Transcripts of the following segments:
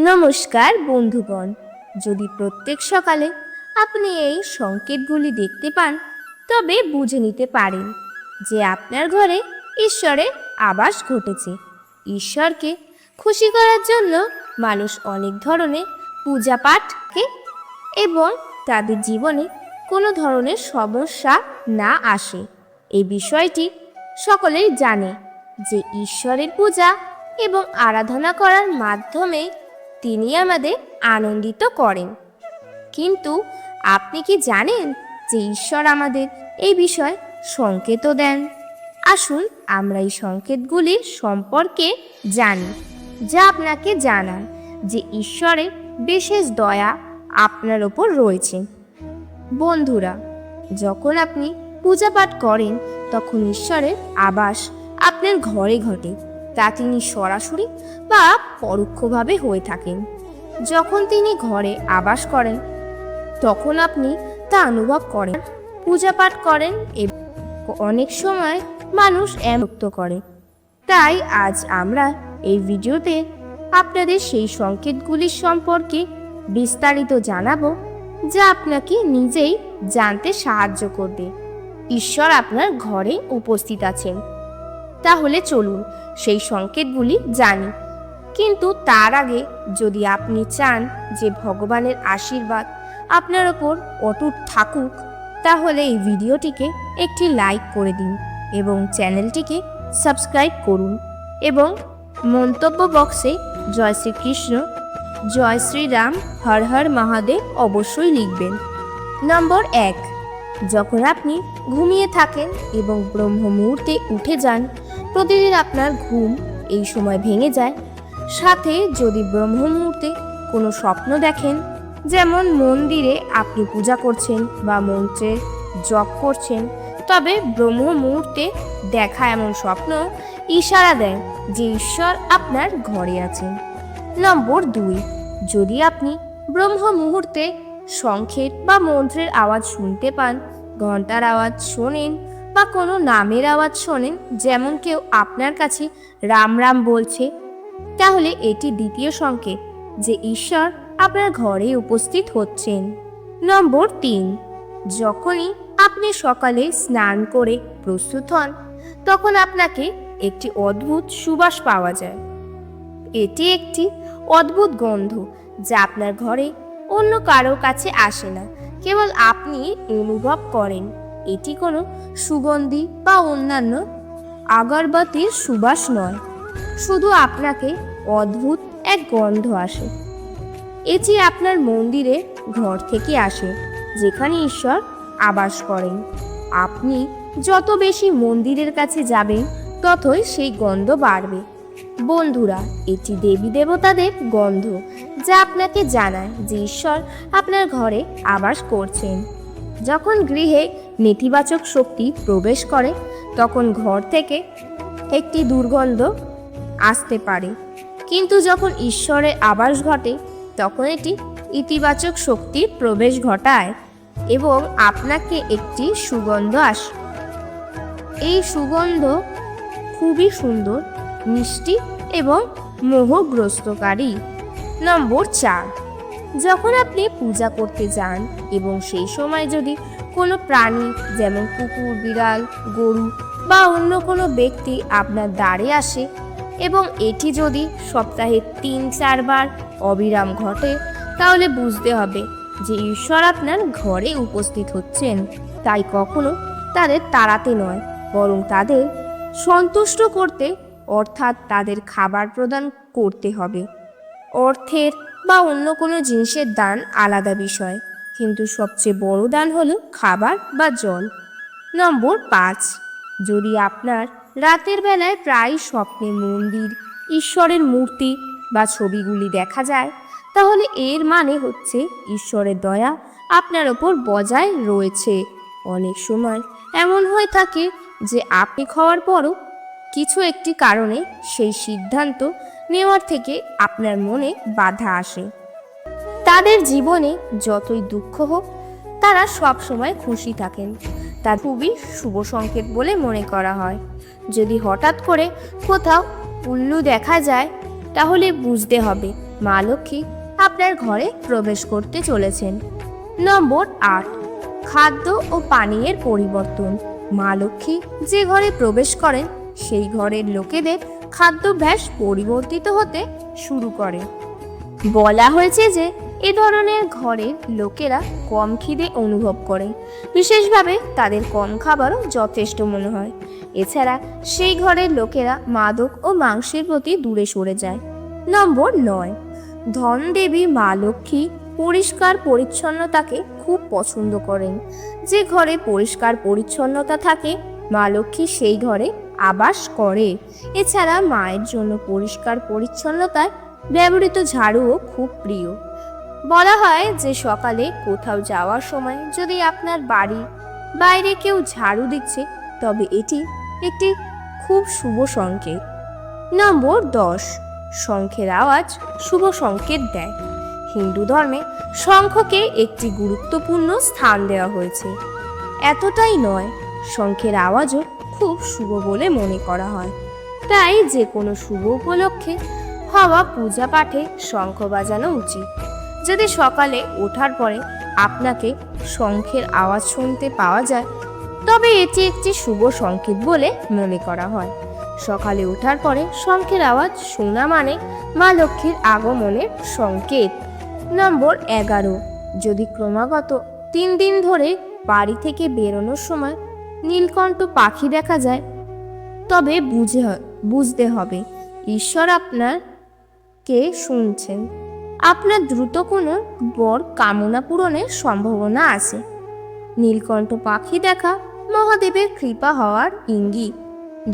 নমস্কার বন্ধুগণ, যদি প্রত্যেক সকালে আপনি এই সংকেতগুলি দেখতে পান তবে বুঝে নিতে পারেন যে আপনার ঘরে ঈশ্বরের আবাস ঘটেছে। ঈশ্বরকে খুশি করার জন্য মানুষ অনেক ধরনের পূজা পাঠকে এবং তাদের জীবনে কোনো ধরনের সমস্যা না আসে এই বিষয়টি সকলেই জানে যে ঈশ্বরের পূজা এবং আরাধনা করার মাধ্যমে তিনি আমাদের আনন্দিত করেন। কিন্তু আপনি কি জানেন যে ঈশ্বর আমাদের এই বিষয়ে সংকেতও দেন? আসুন আমরা এই সংকেতগুলির সম্পর্কে জানি, যা আপনাকে জানান যে ঈশ্বরের বিশেষ দয়া আপনার ওপর রয়েছে। বন্ধুরা, যখন আপনি পূজা পাঠ করেন তখন ঈশ্বরের আবাস আপনার ঘরে ঘটে, তা তিনি সরাসরি বা পরোক্ষভাবে হয়ে থাকেন। যখন তিনি ঘরে আবাস করেন তখন আপনি তা অনুভব করেন, পূজা পাঠ করেন এবং অনেক সময় মানুষ মুক্ত করে। তাই আজ আমরা এই ভিডিওতে আপনাদের সেই সংকেতগুলির সম্পর্কে বিস্তারিত জানাবো, যা আপনাকে নিজেই জানতে সাহায্য করবে ঈশ্বর আপনার ঘরে উপস্থিত আছেন। তাহলে চলুন সেই সংকেতগুলি জানি। কিন্তু তার আগে যদি আপনি চান যে ভগবানের আশীর্বাদ আপনার ওপর অটুট থাকুক, তাহলে এই ভিডিওটিকে একটি লাইক করে দিন এবং চ্যানেলটিকে সাবস্ক্রাইব করুন এবং মন্তব্য বক্সে জয় শ্রীকৃষ্ণ, জয় শ্রীরাম, হর হর মহাদেব অবশ্যই লিখবেন। নম্বর 1, যখন আপনি ঘুমিয়ে থাকেন এবং ব্রহ্ম মুহূর্তে উঠে যান, প্রতিদিন আপনার ঘুম এই সময় ভেঙে যায়। সাথে যদি ব্রহ্ম মুহূর্তে কোনো স্বপ্ন দেখেন, যেমন মন্দিরে আপনি পূজা করছেন বা মন্ত্রে জপ করছেন, তবে ব্রহ্ম মুহূর্তে দেখা এমন স্বপ্ন ইশারা দেয় যে ঈশ্বর আপনার ঘরে আছেন। নম্বর 2, যদি আপনি ব্রহ্ম মুহূর্তে শঙ্খের বা মন্ত্রের আওয়াজ শুনতে পান, ঘন্টার আওয়াজ শোনেন বা কোনো নামের আওয়াজ শোনেন, যেমন কেউ আপনার কাছে রাম রাম বলছে, তাহলে এটি দ্বিতীয় সংকেত যে ঈশ্বর আপনার ঘরে উপস্থিত হচ্ছেন। নম্বর 3, যখনই আপনি সকালে স্নান করে প্রস্তুত হন তখন আপনাকে একটি অদ্ভুত সুবাস পাওয়া যায়। এটি একটি অদ্ভুত গন্ধ যা আপনার ঘরে অন্য কারোর কাছে আসে না, কেবল আপনি অনুভব করেন। এটি কোনো সুগন্ধি বা অন্যান্য আগরবাতির সুবাস নয়, শুধু আপনাকে অদ্ভুত এক গন্ধ আসে। এটি আপনার মন্দিরের ঘর থেকে আসে, যেখানে ঈশ্বর আবাস করেন। আপনি যত বেশি মন্দিরের কাছে যাবেন ততই সেই গন্ধ বাড়বে। বন্ধুরা, এটি দেবী দেবতাদের গন্ধ, যা আপনাকে জানায় যে ঈশ্বর আপনার ঘরে আবাস করছেন। যখন গৃহে নেতিবাচক শক্তি প্রবেশ করে তখন ঘর থেকে একটি দুর্গন্ধ আসতে পারে, কিন্তু যখন ঈশ্বরের আবাস ঘটে তখন এটি ইতিবাচক শক্তির প্রবেশ ঘটায় এবং আপনাকে একটি সুগন্ধ আসে। এই সুগন্ধ খুবই সুন্দর, মিষ্টি এবং মোহগ্রস্তকারী। নম্বর 4, যখন আপনি পূজা করতে যান এবং সেই সময় যদি কোনো প্রাণী যেমন কুকুর, বিড়াল, গরু বা অন্য কোনো ব্যক্তি আপনার দ্বারে আসে এবং এটি যদি সপ্তাহে 3-4 বার অবিরাম ঘটে, তাহলে বুঝতে হবে যে ঈশ্বর আপনার ঘরে উপস্থিত হচ্ছেন। তাই কখনো তাদের তাড়াতে নয়, বরং তাদের সন্তুষ্ট করতে, অর্থাৎ তাদের খাবার প্রদান করতে হবে। অর্থের বা অন্য কোনো জিনিসের দান আলাদা বিষয়, কিন্তু সবচেয়ে বড় দান হলো খাবার বা জল। নম্বর 5, যদি আপনার রাতের বেলায় প্রায় স্বপ্নে মন্দির, ঈশ্বরের মূর্তি বা ছবিগুলি দেখা যায়, তাহলে এর মানে হচ্ছে ঈশ্বরের দয়া আপনার ওপর বজায় রয়েছে। অনেক সময় এমন হয়ে থাকে যে আপনি খাওয়ার পরও কিছু একটি কারণে সেই সিদ্ধান্ত নেওয়ার থেকে আপনার মনে বাধা আসে। তাদের জীবনে যতই দুঃখ হোক, তারা সব সময় খুশি থাকেন। তা খুবই শুভ সংকেত বলে মনে করা হয়। যদি হঠাৎ করে কোথাও উল্লু দেখা যায়, তাহলে বুঝতে হবে মা লক্ষ্মী আপনার ঘরে প্রবেশ করতে চলেছেন। নম্বর 8, খাদ্য ও পানীয়ের পরিবর্তন। মা লক্ষ্মী যে ঘরে প্রবেশ করেন সেই ঘরের লোকেদের খাদ্যাভ্যাস পরিবর্তিত হতে শুরু করে। বলা হয়েছে যে এ ধরনের ঘরের লোকেরা কম খিদে অনুভব করে, বিশেষভাবে তাদের কম খাবারও যথেষ্ট মনে হয়। এছাড়া সেই ঘরের লোকেরা মাদক ও মাংসের প্রতি দূরে সরে যায়। নম্বর 9, ধন দেবী মা লক্ষ্মী পরিষ্কার পরিচ্ছন্নতাকে খুব পছন্দ করেন। যে ঘরে পরিষ্কার পরিচ্ছন্নতা থাকে মা লক্ষ্মী সেই ঘরে আবাস করে। এছাড়া মায়ের জন্য পরিষ্কার পরিচ্ছন্নতায় ব্যবহৃত ঝাড়ুও খুব প্রিয়। বলা হয় যে সকালে কোথাও যাওয়ার সময় যদি আপনার বাড়ির বাইরে কেউ ঝাড়ু দিচ্ছে তবে এটি একটি খুব শুভ সংকেত। নম্বর 10, শঙ্খের আওয়াজ শুভ সংকেত দেয়। হিন্দু ধর্মে শঙ্খকে একটি গুরুত্বপূর্ণ স্থান দেওয়া হয়েছে। এতটাই নয়, শঙ্খের আওয়াজও খুব শুভ বলে মনে করা হয়। তাই যে কোনো শুভ উপলক্ষে হওয়া পূজা পাঠে শঙ্খ বাজানো উচিত। যদি সকালে ওঠার পরে আপনাকে শঙ্খের আওয়াজ শুনতে পাওয়া যায় তবে এটি একটি শুভ সংকেত বলে মনে করা হয়। সকালে ওঠার পরে শঙ্খের আওয়াজ শোনা মানে মা লক্ষ্মীর আগমনের সংকেত। নম্বর 11, যদি ক্রমাগত 3 দিন ধরে বাড়ি থেকে বেরোনোর সময় নীলকণ্ঠ পাখি দেখা যায় তবে বুঝতে হবে ঈশ্বর আপনাকে শুনছেন। আপনার দ্রুত কোনো বর কামনা পূরণের সম্ভাবনা আছে। নীলকণ্ঠ পাখি দেখা মহাদেবের কৃপা হওয়ার ইঙ্গিত।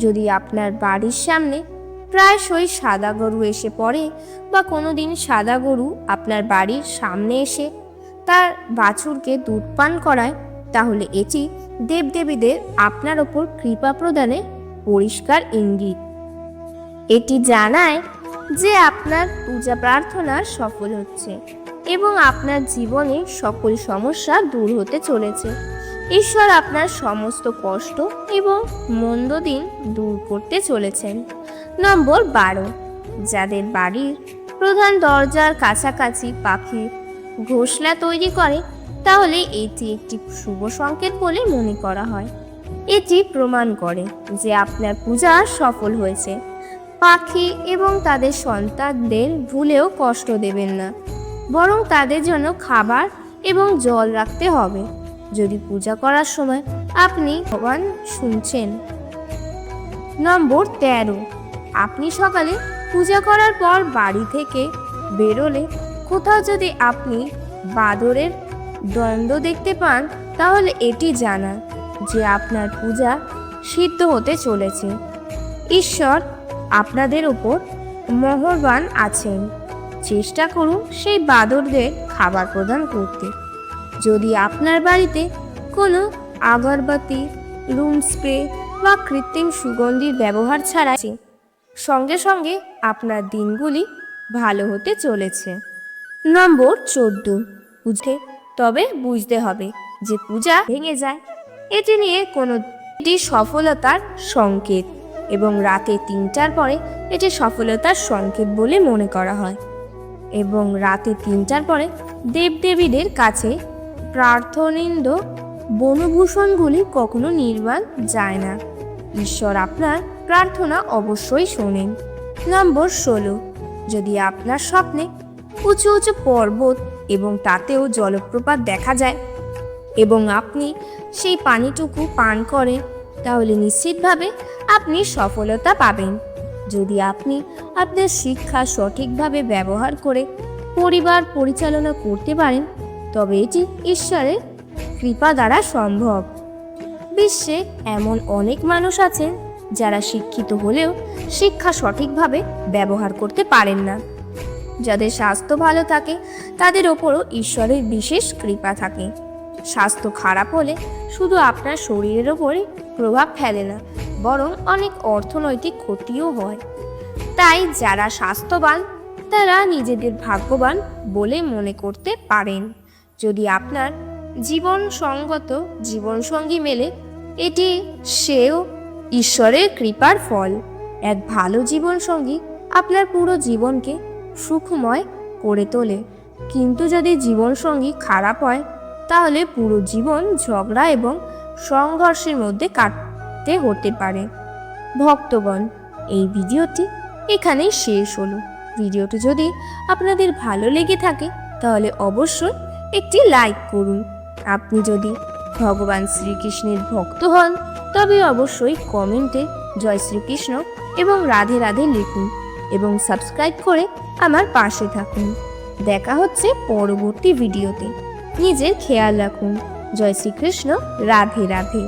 যদি আপনার বাড়ির সামনে প্রায়শই সাদা গরু এসে পড়ে বা কোনো দিন সাদা গরু আপনার বাড়ির সামনে এসে তার বাছুরকে দুধ পান করায় তাহলে এটি দেবদেবীদের আপনার ওপর কৃপা প্রদানের পরিষ্কার ইঙ্গিত। এটি জানায় যে আপনার পূজা প্রার্থনা সফল হচ্ছে এবং আপনার জীবনে সকল সমস্যা দূর হতে চলেছে। ঈশ্বর আপনার সমস্ত কষ্ট এবং মন্দ দিন দূর করতে চলেছেন। নম্বর 12, যাদের বাড়ির প্রধান দরজার কাছাকাছি পাখির ঘোষলা তৈরি করে তাহলে এটি একটি শুভ সংকেত বলে মনে করা হয়। এটি প্রমাণ করে যে আপনার পূজা সফল হয়েছে। পাখি এবং তাদের সন্তানদের ভুলেও কষ্ট দেবেন না, বরং তাদের জন্য খাবার এবং জল রাখতে হবে। যদি পূজা করার সময় আপনি ভগবান শুনছেন। নম্বর 13, আপনি সকালে পূজা করার পর বাড়ি থেকে বেরোলে কোথাও যদি আপনি বাদরের দ্বন্দ্ব দেখতে পান তাহলে এটি জানা যে আপনার পূজা সিদ্ধ হতে চলেছে। ঈশ্বর আপনাদের উপর মেহেরবান আছেন। চেষ্টা করুন সেই বাদরদের খাবার প্রদান করতে। যদি আপনার বাড়িতে কোনো আগরবাতি, রুম স্প্রে বা কৃত্রিম সুগন্ধির ব্যবহার ছাড়া সঙ্গে সঙ্গে আপনার দিনগুলি ভালো হতে চলেছে। নম্বর 14, তবে বুঝতে হবে যে পূজা ভেঙে যায় এটি নিয়ে এটি সফলতার সংকেত এবং রাতে 3টার পরে এটি সফলতার সংকেত বলে মনে করা হয়। এবং রাতে 3টার পরে দেবদেবীদের কাছে প্রার্থনীন্দ বনভূষণগুলি কখনো নির্বাণ যায় না। ঈশ্বর আপনার প্রার্থনা অবশ্যই শোনেন। নম্বর 16, যদি আপনার স্বপ্নে উঁচু উঁচু পর্বত এবং তাতেও জলপ্রপাত দেখা যায় এবং আপনি সেই পানিটুকু পান করেন তাহলে নিশ্চিতভাবে আপনি সফলতা পাবেন। যদি আপনি আপনার শিক্ষা সঠিকভাবে ব্যবহার করে পরিবার পরিচালনা করতে পারেন তবে এটি ঈশ্বরের কৃপা দ্বারা সম্ভব। বিশ্বে এমন অনেক মানুষ আছেন যারা শিক্ষিত হলেও শিক্ষা সঠিকভাবে ব্যবহার করতে পারেন না। যাদের স্বাস্থ্য ভালো থাকে তাদের ওপরও ঈশ্বরের বিশেষ কৃপা থাকে। স্বাস্থ্য খারাপ হলে শুধু আপনার শরীরের ওপরে প্রভাব ফেলে না, বরং অনেক অর্থনৈতিক ক্ষতিও হয়। তাই যারা স্বাস্থ্যবান তারা নিজেদের ভাগ্যবান বলে মনে করতে পারেন। যদি আপনার জীবনসঙ্গত জীবনসঙ্গী মেলে এটি সেও ঈশ্বরের কৃপার ফল। এক ভালো জীবনসঙ্গী আপনার পুরো জীবনকে সুখময় করে তোলে। কিন্তু যদি জীবনসঙ্গী খারাপ হয় তাহলে পুরো জীবন ঝগড়া এবং সংঘর্ষের মধ্যে কাটতে হতে পারে। ভক্তগণ, এই ভিডিওটি এখানেই শেষ হলো। ভিডিওটি যদি আপনাদের ভালো লেগে থাকে তাহলে অবশ্যই একটি লাইক করুন। আপনি যদি ভগবান শ্রীকৃষ্ণের ভক্ত হন তবে অবশ্যই কমেন্টে জয় শ্রীকৃষ্ণ এবং রাধে রাধে লিখুন এবং সাবস্ক্রাইব করে আমার পাশে থাকুন। দেখা হচ্ছে পরবর্তী ভিডিওতে। নিজের খেয়াল রাখুন। জয় শ্রীকৃষ্ণ, রাধে রাধে।